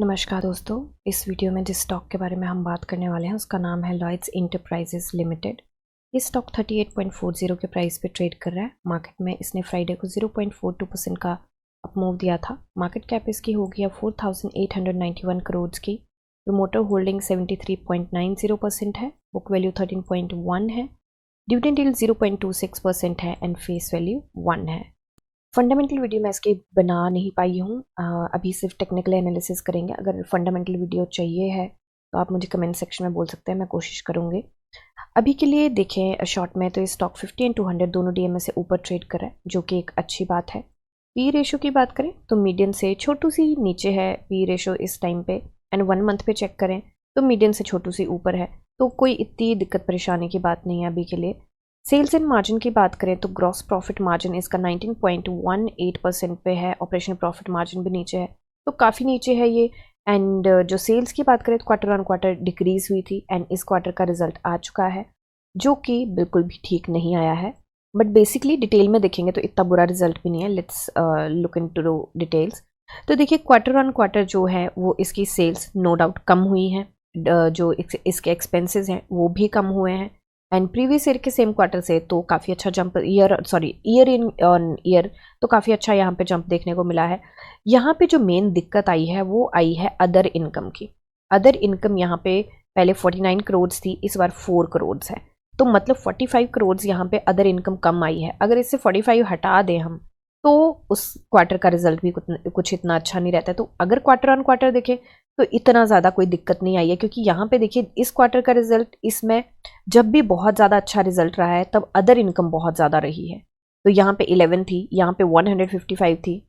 नमस्कार दोस्तों, इस वीडियो में जिस स्टॉक के बारे में हम बात करने वाले हैं उसका नाम है लॉयड्स इंटरप्राइजेस लिमिटेड। ये स्टॉक 38.40 के प्राइस पे ट्रेड कर रहा है। मार्केट में इसने फ्राइडे को 0.42% का अपमूव दिया था। मार्केट कैप इसकी हो गया 4,891 करोड़ की। प्रोमोटर होल्डिंग 73.90% है। बुक वैल्यू 13.1 है। डिविडेंड यील्ड 0.26% है एंड फेस वैल्यू 1 है। फंडामेंटल वीडियो मैं इसकी बना नहीं पाई हूँ, अभी सिर्फ टेक्निकल एनालिसिस करेंगे। अगर फंडामेंटल वीडियो चाहिए है तो आप मुझे कमेंट सेक्शन में बोल सकते हैं, मैं कोशिश करूँगी। अभी के लिए देखें शॉर्ट में तो ये स्टॉक 50 एंड 200 दोनों डीएमए से ऊपर ट्रेड कर रहा है, जो कि एक अच्छी बात है। पी रेशो की बात करें तो मीडियन से छोटू सी नीचे है पी रेशो इस टाइम पे, एंड 1 मंथ पे चेक करें तो मीडियन से छोटू सी ऊपर है, तो कोई इतनी दिक्कत परेशानी की बात नहीं है अभी के लिए। सेल्स एंड मार्जिन की बात करें तो ग्रॉस प्रॉफिट मार्जिन इसका 19.18% पे है। ऑपरेशनल प्रॉफिट मार्जिन भी नीचे है, तो काफ़ी नीचे है ये। एंड जो सेल्स की बात करें तो क्वार्टर ऑन क्वार्टर डिक्रीज हुई थी, एंड इस क्वार्टर का रिजल्ट आ चुका है जो कि बिल्कुल भी ठीक नहीं आया है। बट बेसिकली डिटेल में देखेंगे तो इतना बुरा रिजल्ट भी नहीं है। Let's look into details. तो देखिए क्वार्टर ऑन क्वार्टर जो है वो इसकी सेल्स नो डाउट कम हुई हैं, जो इसके एक्सपेंसेस हैं वो भी कम हुए हैं, एंड प्रीवियस ईयर के सेम क्वार्टर से तो काफ़ी अच्छा jump year in on year तो काफ़ी अच्छा यहाँ पे जंप देखने को मिला है। यहाँ पे जो मेन दिक्कत आई है वो आई है अदर इनकम की। अदर इनकम यहाँ पे पहले 49 करोड़ थी, इस बार 4 करोड़ है, तो मतलब 45 करोड़ यहाँ पे अदर इनकम कम आई है। अगर इससे 45 हटा दें हम तो उस क्वार्टर का रिजल्ट भी कुछ इतना अच्छा नहीं रहता है। तो अगर क्वार्टर ऑन क्वार्टर देखें तो इतना ज़्यादा कोई दिक्कत नहीं आई है, क्योंकि यहाँ पे देखिए इस क्वार्टर का रिजल्ट, इसमें जब भी बहुत ज़्यादा अच्छा रिजल्ट रहा है तब अदर इनकम बहुत ज़्यादा रही है। तो यहाँ पे 11 थी, यहाँ पे 155 थी,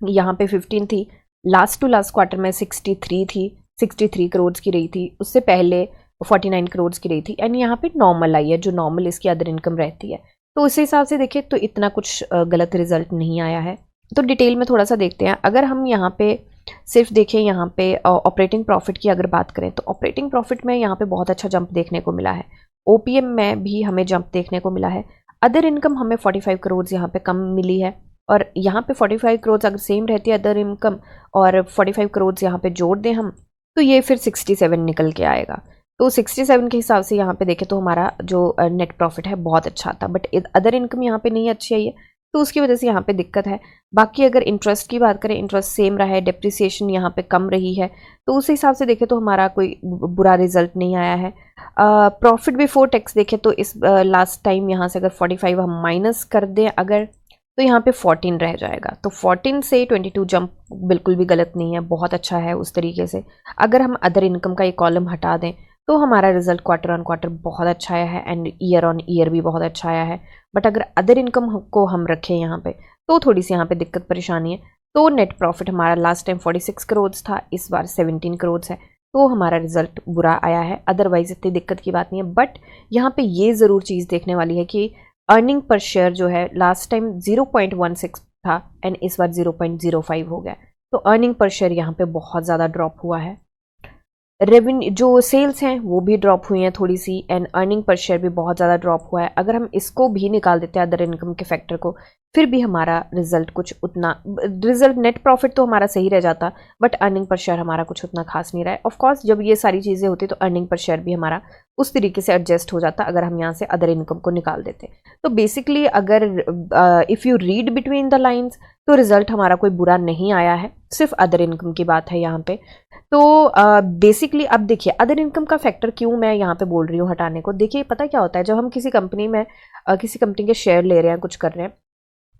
यहाँ पे 15 थी, लास्ट टू लास्ट क्वार्टर में 63 थी, 63 करोड़ की रही थी, उससे पहले 49 करोड़ की रही थी, एंड यहाँ पे नॉर्मल आई है जो नॉर्मल इसकी अदर इनकम रहती है। तो उस हिसाब से देखें तो इतना कुछ गलत रिजल्ट नहीं आया है। तो डिटेल में थोड़ा सा देखते हैं। अगर हम यहाँ पे सिर्फ देखें, यहाँ पे ऑपरेटिंग प्रॉफिट की अगर बात करें तो ऑपरेटिंग प्रॉफिट में यहाँ पे बहुत अच्छा जंप देखने को मिला है। ओपीएम में भी हमें जंप देखने को मिला है। अदर इनकम हमें 45 करोड़ यहाँ पे कम मिली है, और यहाँ पे 45 करोड़ अगर सेम रहती है अदर इनकम और 45 करोड़ यहाँ पे जोड़ दें हम तो ये फिर 67 निकल के आएगा। तो 67 के हिसाब से यहाँ पे देखें तो हमारा जो नेट प्रॉफिट है बहुत अच्छा था, बट अदर इनकम यहाँ पे नहीं अच्छी आई है, तो उसकी वजह से यहाँ पे दिक्कत है। बाकी अगर इंटरेस्ट की बात करें, इंटरेस्ट सेम रहा है, डेप्रिसिएशन यहाँ पे कम रही है, तो उस हिसाब से देखें तो हमारा कोई बुरा रिजल्ट नहीं आया है। प्रॉफिट बिफोर टैक्स देखें तो इस लास्ट टाइम यहाँ से अगर 45 हम माइनस कर दें अगर, तो यहाँ पे 14 रह जाएगा। तो 14 से 22 जंप बिल्कुल भी गलत नहीं है, बहुत अच्छा है उस तरीके से। अगर हम अदर इनकम का ये कॉलम हटा दें तो हमारा रिजल्ट क्वार्टर ऑन क्वार्टर बहुत अच्छा आया है, एंड ईयर ऑन ईयर भी बहुत अच्छा आया है। बट अगर अदर इनकम को हम रखें यहाँ पे तो थोड़ी सी यहाँ पे दिक्कत परेशानी है। तो नेट प्रॉफिट हमारा लास्ट टाइम 46 करोड़ था, इस बार 17 करोड़ है, तो हमारा रिजल्ट बुरा आया है। अदरवाइज इतनी दिक्कत की बात नहीं है। बट यहाँ पे ये ज़रूर चीज़ देखने वाली है कि अर्निंग पर शेयर जो है लास्ट टाइम 0.16 था एंड इस बार 0.05 हो गया, तो अर्निंग पर शेयर यहाँ पे बहुत ज़्यादा ड्रॉप हुआ है। रेवेन्यू जो सेल्स हैं वो भी ड्रॉप हुई हैं थोड़ी सी, एंड अर्निंग पर शेयर भी बहुत ज़्यादा ड्रॉप हुआ है। अगर हम इसको भी निकाल देते हैं अदर इनकम के फैक्टर को, फिर भी हमारा रिजल्ट कुछ उतना, रिजल्ट नेट प्रॉफिट तो हमारा सही रह जाता, बट अर्निंग पर शेयर हमारा कुछ उतना खास नहीं रहा है। ऑफकोर्स जब ये सारी चीज़ें होती तो अर्निंग पर शेयर भी हमारा उस तरीके से एडजस्ट हो जाता अगर हम यहाँ से अदर इनकम को निकाल देते। तो बेसिकली अगर if you read between the lines तो रिजल्ट हमारा कोई बुरा नहीं आया है, सिर्फ अदर इनकम की बात है यहाँ पे। तो बेसिकली अब देखिए अदर इनकम का फैक्टर क्यों मैं यहाँ पे बोल रही हूँ हटाने को। देखिए पता क्या होता है, जब हम किसी कंपनी में किसी कंपनी के शेयर ले रहे हैं, कुछ कर रहे हैं,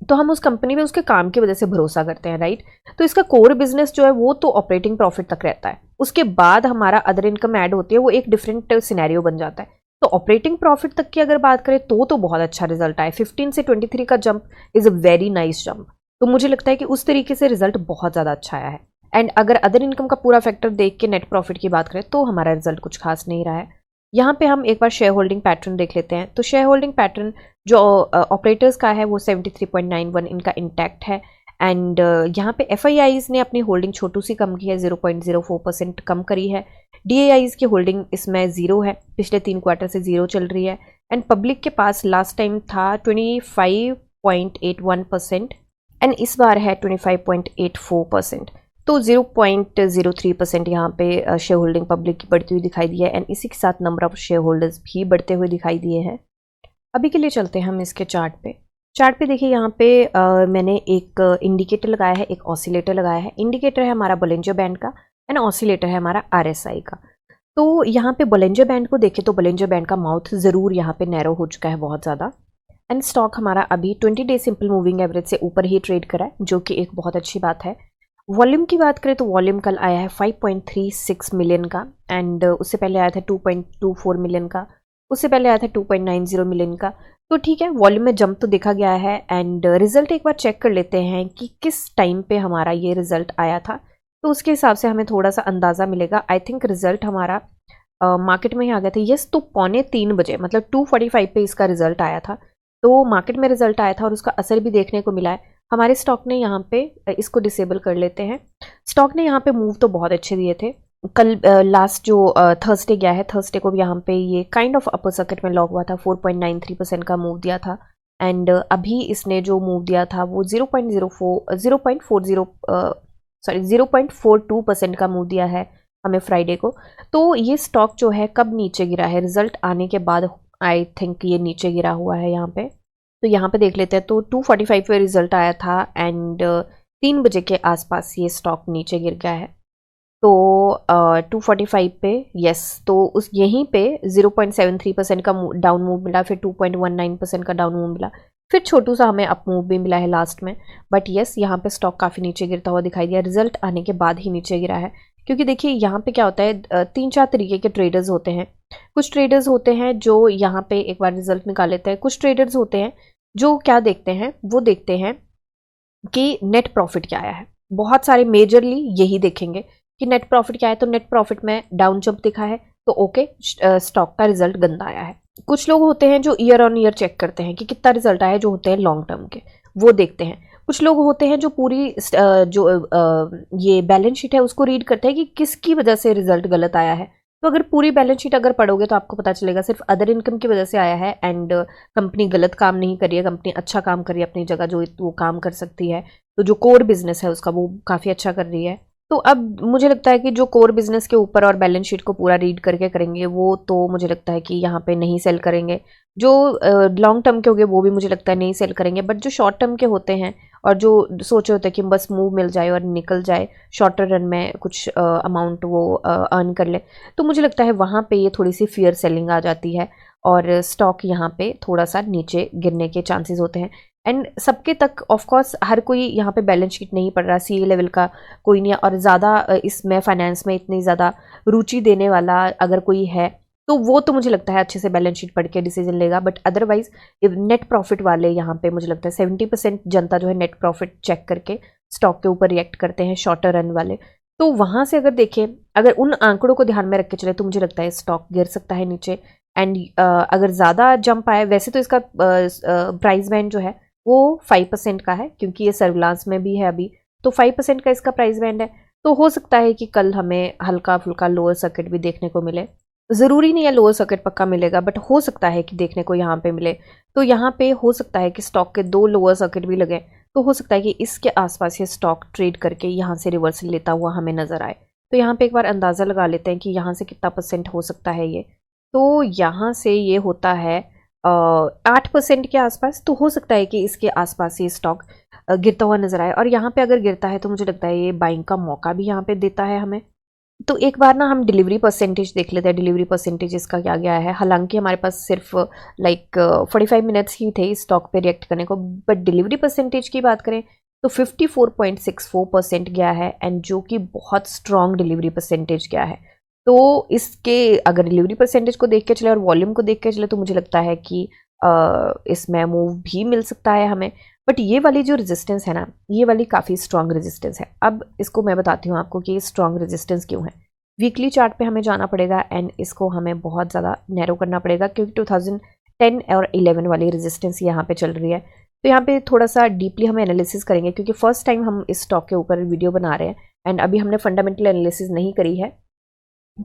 तो हम उस कंपनी में उसके काम की वजह से भरोसा करते हैं, राइट। तो इसका कोर बिजनेस जो है वो तो ऑपरेटिंग प्रॉफिट तक रहता है, उसके बाद हमारा अदर इनकम ऐड होती है, वो एक डिफरेंट सिनेरियो बन जाता है। तो ऑपरेटिंग प्रॉफिट तक की अगर बात करें तो बहुत अच्छा रिजल्ट आया। 15 से 23 का jump is a very nice jump. तो मुझे लगता है कि उस तरीके से रिजल्ट बहुत ज़्यादा अच्छा आया है। एंड अगर अदर इनकम का पूरा फैक्टर देख के नेट प्रॉफिट की बात करें तो हमारा रिजल्ट कुछ खास नहीं रहा है। यहाँ पे हम एक बार शेयर होल्डिंग पैटर्न देख लेते हैं। तो शेयर होल्डिंग पैटर्न जो ऑपरेटर्स का है वो 73.91 इनका इंटैक्ट है, एंड यहाँ पे FIIs ने अपनी होल्डिंग छोटू सी कम की है, 0.04% कम करी है। DAIs की होल्डिंग इसमें 0 है, पिछले 3 क्वार्टर से 0 चल रही है, एंड पब्लिक के पास लास्ट टाइम था 25.81% एंड इस बार है 25.84%। तो 0.03% यहाँ पे शेयर होल्डिंग पब्लिक की बढ़ती हुई दिखाई दी है एंड इसी के साथ नंबर ऑफ शेयर होल्डर्स भी बढ़ते हुए दिखाई दिए हैं। अभी के लिए चलते हैं हम इसके चार्ट पे देखिए यहाँ पे मैंने एक इंडिकेटर लगाया है, एक ऑसिलेटर लगाया है। इंडिकेटर है हमारा बोलिंजर बैंड का एंड ऑसिलेटर है हमारा RSI का। तो यहाँ पे बोलिंजर बैंड को देखें तो बोलिंजर बैंड का माउथ ज़रूर यहाँ पे नैरो हो चुका है बहुत ज़्यादा एंड स्टॉक हमारा अभी 20 डे सिंपल मूविंग एवरेज से ऊपर ही ट्रेड करा है, जो कि एक बहुत अच्छी बात है। वॉल्यूम की बात करें तो वॉल्यूम कल आया है 5.36 मिलियन का एंड उससे पहले आया था 2.24 मिलियन का, उससे पहले आया था 2.90 मिलियन का। तो ठीक है, वॉल्यूम में जंप तो देखा गया है एंड रिजल्ट एक बार चेक कर लेते हैं कि किस टाइम पे हमारा ये रिजल्ट आया था, तो उसके हिसाब से हमें थोड़ा सा अंदाज़ा मिलेगा। आई थिंक रिजल्ट हमारा मार्केट में ही आ गया था, यस, तो 2:45 बजे मतलब 2:45 पे इसका रिजल्ट आया था। तो मार्केट में रिजल्ट आया था और उसका असर भी देखने को मिला है। हमारे स्टॉक ने यहाँ पे इसको डिसेबल कर लेते हैं। स्टॉक ने यहाँ पे मूव तो बहुत अच्छे दिए थे। कल लास्ट जो थर्सडे गया है, थर्सडे को भी यहाँ पे ये काइंड ऑफ अपर सर्किट में लॉक हुआ था, 4.93% का मूव दिया था एंड अभी इसने जो मूव दिया था वो 0.42% का मूव दिया है हमें फ्राइडे को। तो ये स्टॉक जो है कब नीचे गिरा है, रिजल्ट आने के बाद आई थिंक ये नीचे गिरा हुआ है यहाँ पे। तो यहाँ पे देख लेते हैं, तो 2:45 पे रिजल्ट आया था एंड 3 बजे के आसपास ये स्टॉक नीचे गिर गया है। तो 2:45 पे यस, तो उस यहीं पे 0.73% का डाउन मूव मिला, फिर 2.19% का डाउन मूव मिला, फिर छोटू सा हमें अप मूव भी मिला है लास्ट में। बट यस, यहाँ पे स्टॉक काफ़ी नीचे गिरता हुआ दिखाई दिया, रिजल्ट आने के बाद ही नीचे गिरा है। क्योंकि देखिए यहाँ पे क्या होता है, 3-4 तरीके के ट्रेडर्स होते हैं। कुछ ट्रेडर्स होते हैं जो यहाँ पे एक बार रिजल्ट निकाल लेते हैं, कुछ ट्रेडर्स होते हैं जो क्या देखते हैं, वो देखते हैं कि नेट प्रॉफिट क्या आया है। बहुत सारे मेजरली यही देखेंगे कि नेट प्रॉफिट क्या है, तो नेट प्रॉफिट में डाउन जंप दिखा है तो ओके, स्टॉक का रिजल्ट गंदा आया है। कुछ लोग होते हैं जो ईयर ऑन ईयर चेक करते हैं कि कितना रिजल्ट आया है, जो होते हैं लॉन्ग टर्म के, वो देखते हैं। कुछ लोग होते हैं जो पूरी ये बैलेंस शीट है उसको रीड करते हैं कि किसकी वजह से रिजल्ट गलत आया है। तो अगर पूरी बैलेंस शीट अगर पढ़ोगे तो आपको पता चलेगा सिर्फ अदर इनकम की वजह से आया है एंड कंपनी गलत काम नहीं कर रही है, कंपनी अच्छा काम कर रही है अपनी जगह जो वो काम कर सकती है। तो जो कोर बिजनेस है उसका वो काफ़ी अच्छा कर रही है। तो अब मुझे लगता है कि जो कोर बिजनेस के ऊपर और बैलेंस शीट को पूरा रीड करके करेंगे वो तो मुझे लगता है कि यहाँ पे नहीं सेल करेंगे। जो लॉन्ग टर्म के होंगे वो भी मुझे लगता है नहीं सेल करेंगे, बट जो शॉर्ट टर्म के होते हैं और जो सोचे होते हैं कि बस मूव मिल जाए और निकल जाए, शॉर्टर रन में कुछ अमाउंट वो अर्न कर ले, तो मुझे लगता है वहाँ पे ये थोड़ी सी फियर सेलिंग आ जाती है और स्टॉक यहाँ पे थोड़ा सा नीचे गिरने के चांसेस होते हैं। एंड सबके तक ऑफ कोर्स हर कोई यहाँ पे बैलेंस शीट नहीं पढ़ रहा, CA लेवल का कोई नहीं है और ज़्यादा इसमें फाइनेंस में इतनी ज़्यादा रुचि देने वाला अगर कोई है तो वो तो मुझे लगता है अच्छे से बैलेंस शीट पढ़ के डिसीजन लेगा। बट अदरवाइज नेट प्रॉफिट वाले यहाँ पे मुझे लगता है 70% जनता जो है नेट प्रॉफिट चेक करके स्टॉक के ऊपर रिएक्ट करते हैं, शॉर्टर रन वाले। तो वहाँ से अगर देखें, अगर उन आंकड़ों को ध्यान में रख के चले तो मुझे लगता है स्टॉक गिर सकता है नीचे। एंड अगर ज़्यादा जंप आए, वैसे तो इसका प्राइस बैंड जो है वो 5% का है क्योंकि ये सर्विलांस में भी है अभी, तो 5% का इसका प्राइस बैंड है। तो हो सकता है कि कल हमें हल्का फुल्का लोअर सर्किट भी देखने को मिले, ज़रूरी नहीं है लोअर सर्किट पक्का मिलेगा, बट हो सकता है कि देखने को यहाँ पे मिले। तो यहाँ पे हो सकता है कि स्टॉक के 2 लोअर सर्किट भी लगे, तो हो सकता है कि इसके आसपास ये स्टॉक ट्रेड करके यहाँ से रिवर्सल लेता हुआ हमें नज़र आए। तो यहाँ पे एक बार अंदाज़ा लगा लेते हैं कि यहाँ से कितना % हो सकता है ये। तो यहाँ से ये होता है 8% के आसपास, तो हो सकता है कि इसके आसपास ये स्टॉक गिरता हुआ नजर आए और यहाँ पे अगर गिरता है तो मुझे लगता है ये बाइंग का मौका भी यहाँ पे देता है हमें। तो एक बार ना हम डिलीवरी परसेंटेज देख लेते हैं, डिलीवरी परसेंटेज इसका क्या गया है। हालांकि हमारे पास सिर्फ 45 मिनट्स ही थे स्टॉक पे रिएक्ट करने को, बट डिलीवरी परसेंटेज की बात करें तो 54.64% गया है एंड जो कि बहुत स्ट्रॉन्ग डिलीवरी परसेंटेज गया है। तो इसके अगर डिलीवरी परसेंटेज को देख के चले और वॉल्यूम को देख के चले तो मुझे लगता है कि इसमें मूव भी मिल सकता है हमें। बट ये वाली जो रेजिस्टेंस है ना, ये वाली काफ़ी स्ट्रॉन्ग रेजिस्टेंस है। अब इसको मैं बताती हूँ आपको कि ये स्ट्रॉन्ग रेजिस्टेंस क्यों है। वीकली चार्ट पे हमें जाना पड़ेगा एंड इसको हमें बहुत ज़्यादा नैरो करना पड़ेगा क्योंकि 2010 और 11 वाली रेजिस्टेंस यहाँ पे चल रही है। तो यहाँ पे थोड़ा सा डीपली हम एनालिसिस करेंगे क्योंकि फर्स्ट टाइम हम इस स्टॉक के ऊपर वीडियो बना रहे हैं एंड अभी हमने फंडामेंटल एनालिसिस नहीं करी है,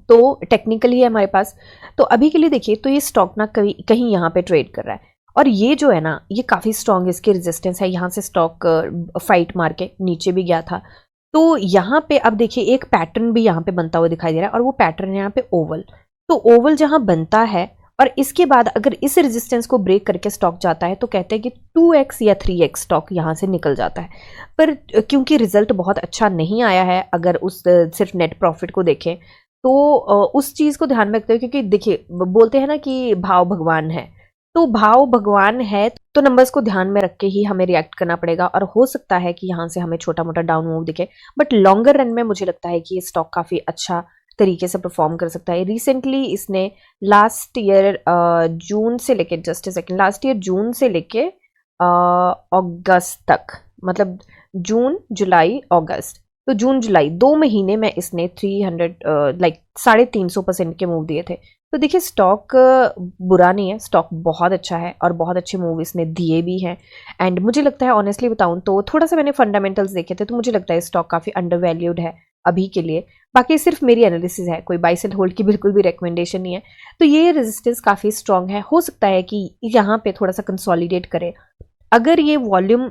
तो टेक्निकली है हमारे पास। तो अभी के लिए देखिए तो ये स्टॉक ना कहीं यहाँ पे ट्रेड कर रहा है और ये जो है ना ये काफ़ी स्ट्रॉन्ग इसकी रेजिस्टेंस है। यहाँ से स्टॉक फाइट मार के नीचे भी गया था, तो यहाँ पे अब देखिए एक पैटर्न भी यहाँ पे बनता हुआ दिखाई दे रहा है, और वो पैटर्न है यहाँ पे ओवल। तो ओवल जहाँ बनता है और इसके बाद अगर इस रेजिस्टेंस को ब्रेक करके स्टॉक जाता है तो कहते हैं कि 2x या 3x स्टॉक यहाँ से निकल जाता है। पर क्योंकि रिजल्ट बहुत अच्छा नहीं आया है, अगर उस सिर्फ नेट प्रॉफिट को देखें तो उस चीज़ को ध्यान में रखते हुए, क्योंकि देखिए बोलते हैं ना कि भाव भगवान है, तो भाव भगवान है तो नंबर्स को ध्यान में रख के ही हमें रिएक्ट करना पड़ेगा, और हो सकता है कि यहाँ से हमें छोटा मोटा डाउन मूव दिखे, बट लॉन्गर रन में मुझे लगता है कि ये स्टॉक काफ़ी अच्छा तरीके से परफॉर्म कर सकता है। रिसेंटली इसने लास्ट ईयर जून से लेके, just a second, last year June से लेके अगस्त तक, मतलब जून जुलाई अगस्त, तो जून जुलाई 2 महीने में इसने 300 लाइक 350% के मूव दिए थे। तो देखिए स्टॉक बुरा नहीं है, स्टॉक बहुत अच्छा है और बहुत अच्छे मूव इसने दिए भी हैं। एंड मुझे लगता है ऑनेस्टली बताऊं तो थोड़ा सा मैंने फंडामेंटल्स देखे थे तो मुझे लगता है स्टॉक काफ़ी अंडर वैल्यूड है अभी के लिए। बाकी सिर्फ मेरी एनालिसिस है, कोई बाय सेल होल्ड की बिल्कुल भी रिकमेंडेशन नहीं है। तो ये रेजिस्टेंस काफ़ी स्ट्रांग है, हो सकता है कि यहाँ पे थोड़ा सा कंसोलिडेट करे। अगर ये वॉल्यूम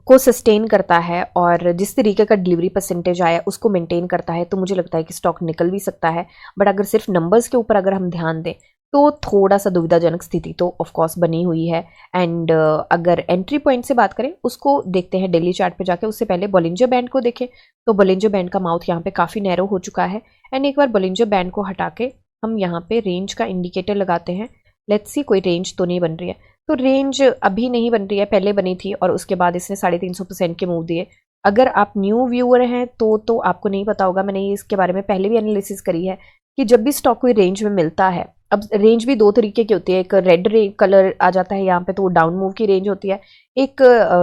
को सस्टेन करता है और जिस तरीके का डिलीवरी परसेंटेज आया उसको मेंटेन करता है तो मुझे लगता है कि स्टॉक निकल भी सकता है। बट अगर सिर्फ नंबर्स के ऊपर अगर हम ध्यान दें तो थोड़ा सा दुविधाजनक स्थिति तो ऑफ कोर्स बनी हुई है। एंड अगर एंट्री पॉइंट से बात करें उसको देखते हैं डेली चार्ट पे जाके, उससे पहले बॉलिंजर बैंड को देखें तो बॉलिंजर बैंड का माउथ यहाँ पे काफ़ी नैरो हो चुका है। एंड एक बार बॉलिंजर बैंड को हटा के हम यहाँ पे रेंज का इंडिकेटर लगाते हैं। लेट्स सी कोई रेंज तो नहीं बन रही है, तो रेंज अभी नहीं बन रही है, पहले बनी थी और उसके बाद इसने 350% के मूव दिए। अगर आप न्यू व्यूअर हैं तो आपको नहीं पता होगा, मैंने इसके बारे में पहले भी एनालिसिस करी है कि जब भी स्टॉक कोई रेंज में मिलता है, अब रेंज भी दो तरीके की होती है, एक रेड कलर आ जाता है यहाँ पे तो वो डाउन मूव की रेंज होती है, एक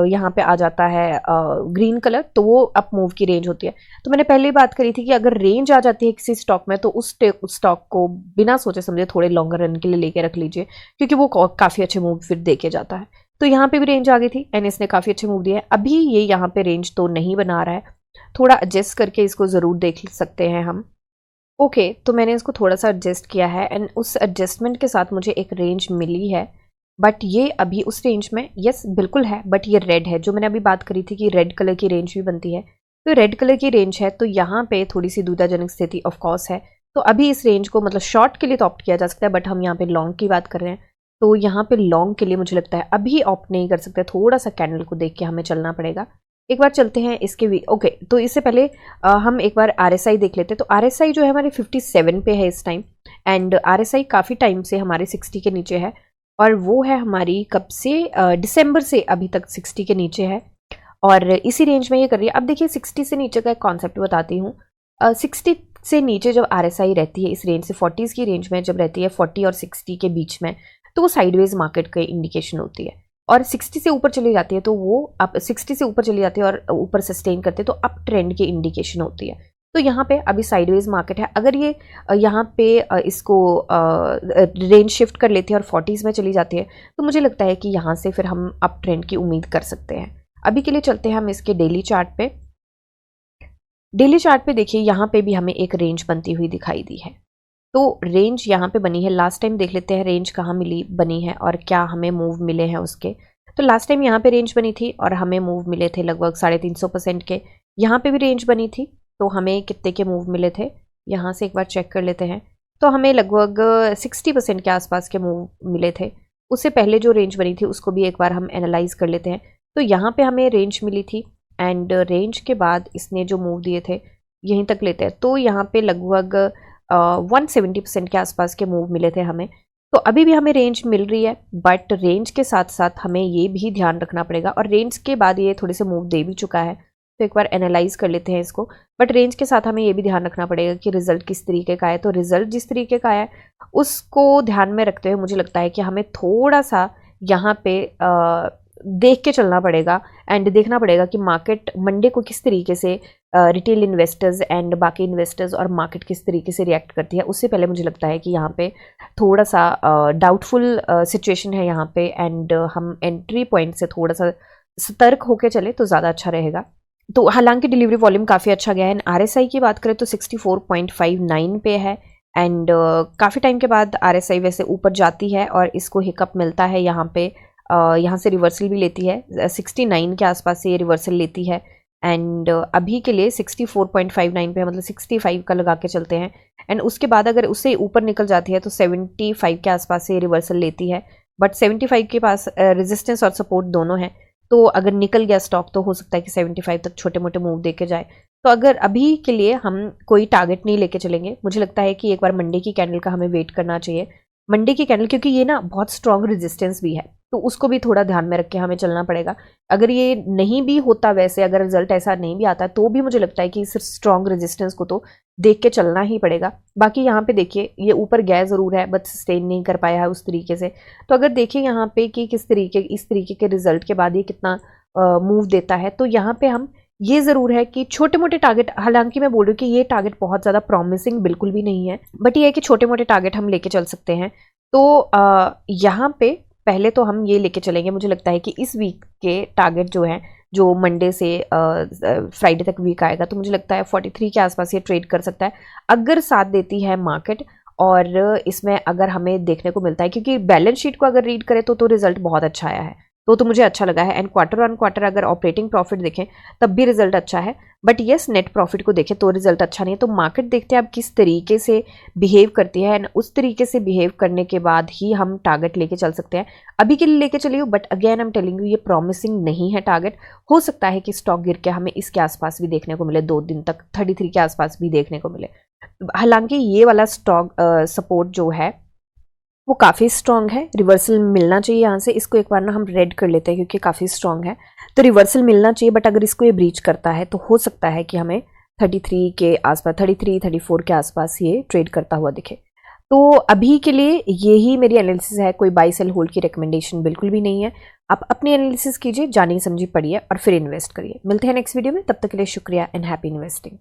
यहाँ पे आ जाता है ग्रीन कलर तो वो अप मूव की रेंज होती है। तो मैंने पहले ही बात करी थी कि अगर रेंज आ जाती है किसी स्टॉक में तो उस स्टॉक को बिना सोचे समझे थोड़े लॉन्गर रन के लिए लेके रख लीजिए, क्योंकि वो काफ़ी अच्छे मूव फिर दे के जाता है। तो यहाँ पे भी रेंज आ गई थी एंड इसने काफ़ी अच्छे मूव दिए। अभी ये यहाँ पे रेंज तो नहीं बना रहा है, थोड़ा एडजस्ट करके इसको ज़रूर देख सकते हैं हम। ओके, तो मैंने इसको थोड़ा सा एडजस्ट किया है एंड उस एडजस्टमेंट के साथ मुझे एक रेंज मिली है, बट ये अभी उस रेंज में यस बिल्कुल है, बट ये रेड है। जो मैंने अभी बात करी थी कि रेड कलर की रेंज भी बनती है, तो रेड कलर की रेंज है तो यहाँ पे थोड़ी सी दुविधाजनक स्थिति ऑफ कोर्स है। तो अभी इस रेंज को मतलब शॉर्ट के लिए तो ऑप्ट किया जा सकता है, बट हम यहाँ पे लॉन्ग की बात कर रहे हैं तो यहाँ पे लॉन्ग के लिए मुझे लगता है अभी ऑप्ट नहीं कर सकते, थोड़ा सा कैंडल को देख के हमें चलना पड़ेगा। एक बार चलते हैं इसके ओके, तो इससे पहले हम एक बार RSI देख लेते हैं। तो RSI जो है हमारे 57 पे है इस टाइम, एंड RSI काफ़ी टाइम से हमारे 60 के नीचे है, और वो है हमारी कब से दिसंबर से अभी तक 60 के नीचे है और इसी रेंज में ये कर रही है। अब देखिए 60 से नीचे का एक कॉन्सेप्ट बताती हूँ। 60 से नीचे जब RSI रहती है इस रेंज से 40s की रेंज में जब रहती है 40 और 60 के बीच में, तो वो साइडवेज मार्केट का इंडिकेशन होती है। और 60 से ऊपर चली जाती है तो वो अप 60 से ऊपर चली जाती है और ऊपर सस्टेन करते हैं तो अप ट्रेंड की इंडिकेशन होती है। तो यहाँ पे अभी साइडवेज मार्केट है। अगर ये यहाँ पे इसको रेंज शिफ्ट कर लेती है और 40s में चली जाती है तो मुझे लगता है कि यहाँ से फिर हम अप ट्रेंड की उम्मीद कर सकते हैं। अभी के लिए चलते हैं हम इसके डेली चार्ट पे। डेली चार्ट पे देखिए यहाँ पे भी हमें एक रेंज बनती हुई दिखाई दी है, तो रेंज यहाँ पे बनी है। लास्ट टाइम देख लेते हैं रेंज कहाँ मिली बनी है और क्या हमें मूव मिले हैं उसके। तो लास्ट टाइम यहाँ पे रेंज बनी थी और हमें मूव मिले थे लगभग 350% के। यहाँ पे भी रेंज बनी थी तो हमें कितने के मूव मिले थे, यहाँ से एक बार चेक कर लेते हैं। तो हमें लगभग 60% के आसपास के मूव मिले थे। उससे पहले जो रेंज बनी थी उसको भी एक बार हम एनालाइज कर लेते हैं। तो यहाँ पे हमें रेंज मिली थी एंड रेंज के बाद इसने जो मूव दिए थे यहीं तक लेते हैं, तो यहाँ पे लगभग 170% के आसपास के मूव मिले थे हमें। तो अभी भी हमें रेंज मिल रही है, बट रेंज के साथ साथ हमें ये भी ध्यान रखना पड़ेगा, और रेंज के बाद ये थोड़े से मूव दे भी चुका है तो एक बार एनालाइज कर लेते हैं इसको। बट रेंज के साथ हमें ये भी ध्यान रखना पड़ेगा कि रिजल्ट किस तरीके का है। तो रिजल्ट जिस तरीके का है उसको ध्यान में रखते हुए मुझे लगता है कि हमें थोड़ा सा यहाँ पे देख के चलना पड़ेगा एंड देखना पड़ेगा कि मार्केट मंडे को किस तरीके से रिटेल इन्वेस्टर्स एंड बाकी इन्वेस्टर्स और मार्केट किस तरीके से रिएक्ट करती है। उससे पहले मुझे लगता है कि यहाँ पे थोड़ा सा डाउटफुल सिचुएशन है यहाँ पे, एंड हम एंट्री पॉइंट से थोड़ा सा सतर्क होकर चले तो ज़्यादा अच्छा रहेगा। तो हालांकि डिलीवरी वॉल्यूम काफ़ी अच्छा गया है। RSI की बात करें तो 64.59 पे है, एंड काफ़ी टाइम के बाद RSI वैसे ऊपर जाती है और इसको हिकअप मिलता है यहाँ पे। यहाँ से रिवर्सल भी लेती है, 69 के आसपास से ये रिवर्सल लेती है एंड अभी के लिए 64.59 पे है, मतलब 65 का लगा के चलते हैं। एंड उसके बाद अगर उससे ऊपर निकल जाती है तो 75 के आसपास से रिवर्सल लेती है, बट 75 के पास रेजिस्टेंस और सपोर्ट दोनों हैं। तो अगर निकल गया स्टॉक तो हो सकता है कि 75 तक छोटे मोटे मूव दे के जाए। तो अगर अभी के लिए हम कोई टारगेट नहीं लेके चलेंगे, मुझे लगता है कि एक बार मंडे की कैंडल का हमें वेट करना चाहिए। मंडे की कैंडल, क्योंकि ये ना बहुत स्ट्रॉन्ग रेजिस्टेंस भी है, तो उसको भी थोड़ा ध्यान में रख के हमें चलना पड़ेगा। अगर ये नहीं भी होता, वैसे अगर रिजल्ट ऐसा नहीं भी आता, तो भी मुझे लगता है कि इस स्ट्रॉन्ग रेजिस्टेंस को तो देख के चलना ही पड़ेगा। बाकी यहाँ पे देखिए ये ऊपर गया ज़रूर है, बट सस्टेन नहीं कर पाया है उस तरीके से। तो अगर देखिए यहाँ पे कि इस तरीके के रिजल्ट के बाद ये कितना मूव देता है, तो यहाँ पे हम ये ज़रूर है कि छोटे मोटे टारगेट, हालांकि मैं बोल रही हूँ कि ये टारगेट बहुत ज़्यादा प्रॉमिसिंग बिल्कुल भी नहीं है, बट ये है कि छोटे मोटे टारगेट हम लेके चल सकते हैं। तो यहाँ पे पहले तो हम ये लेके चलेंगे, मुझे लगता है कि इस वीक के टारगेट जो है, जो मंडे से फ्राइडे तक वीक आएगा, तो मुझे लगता है 43 के आसपास ये ट्रेड कर सकता है अगर साथ देती है मार्केट। और इसमें अगर हमें देखने को मिलता है, क्योंकि बैलेंस शीट को अगर रीड करें तो रिजल्ट बहुत अच्छा आया है, तो मुझे अच्छा लगा है। एंड क्वार्टर ऑन क्वार्टर अगर ऑपरेटिंग प्रॉफिट देखें तब भी रिजल्ट अच्छा है, बट येस नेट प्रॉफिट को देखें तो रिजल्ट अच्छा नहीं है। तो मार्केट देखते हैं अब किस तरीके से बिहेव करती है, एंड उस तरीके से बिहेव करने के बाद ही हम टारगेट लेके चल सकते हैं। अभी के लिए लेके चलिए, but again I am telling you ये प्रॉमिसिंग नहीं है टारगेट। हो सकता है कि स्टॉक गिर के हमें इसके आसपास भी देखने को मिले, 2 दिन तक 33 के आसपास भी देखने को मिले। हालांकि ये वाला स्टॉक सपोर्ट जो है वो काफ़ी स्ट्रॉन्ग है, रिवर्सल मिलना चाहिए यहाँ से। इसको एक बार ना हम रेड कर लेते हैं क्योंकि काफ़ी स्ट्रॉन्ग है, तो रिवर्सल मिलना चाहिए। बट अगर इसको ये ब्रीच करता है तो हो सकता है कि हमें 33 के आसपास, 34 के आसपास ये ट्रेड करता हुआ दिखे। तो अभी के लिए यही मेरी एनालिसिस है, कोई बाई सेल होल्ड की रिकमेंडेशन बिल्कुल भी नहीं है। आप अपनी एनालिसिस कीजिए, जानी समझी पढ़िए और फिर इन्वेस्ट करिए। मिलते हैं नेक्स्ट वीडियो में, तब तक के लिए शुक्रिया एंड हैप्पी इन्वेस्टिंग।